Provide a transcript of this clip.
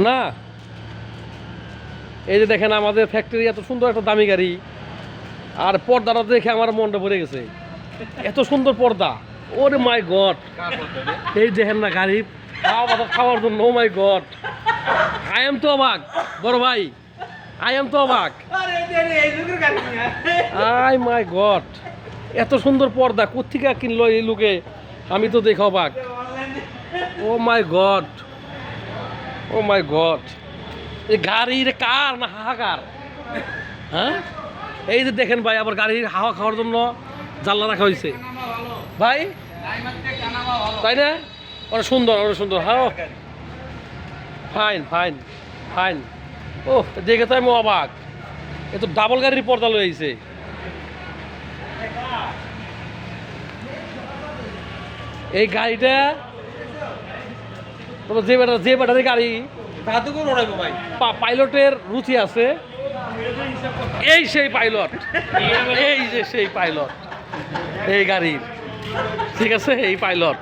না, এই যে দেখেন আমাদের ফ্যাক্টরি এত সুন্দর একটা দামি গাড়ি, আর পর্দাটা দেখে আমার মনটা ভরে গেছে। এত সুন্দর পর্দা, ওরে মাই গড! এই দেখেন না গাড়ি খাওয়ার জন্য, ও মাই গড! আই এম তো অবাক বড় ভাই, আই এম তো অবাক। I my god! এত সুন্দর পর্দা কোত্থেকে কিনলো এই লোকে, আমি তো দেখে অবাক। ও মাই গড, ও মাই গড! এই গাড়ির কার না হাহাকার? হ্যাঁ, এই যে দেখেন ভাই, আবার গাড়ির হাওয়া খাওয়ার জন্য জানলা রাখা হয়েছে ভাই, তাই না? অনেক সুন্দর, অনেক সুন্দর। হ্যাঁ, ফাইন ফাইন ফাইন। ও দেখে তো আমি অবাক, এ তো ডাবল গাড়ির পর্দা লয়েছে। এই গাড়িটা যে ব্যাটারি গাড়ি, পাইলটের রুচি আছে। এই সেই পাইলট, এই যে সেই পাইলট এই গাড়ির, ঠিক আছে, এই পাইলট।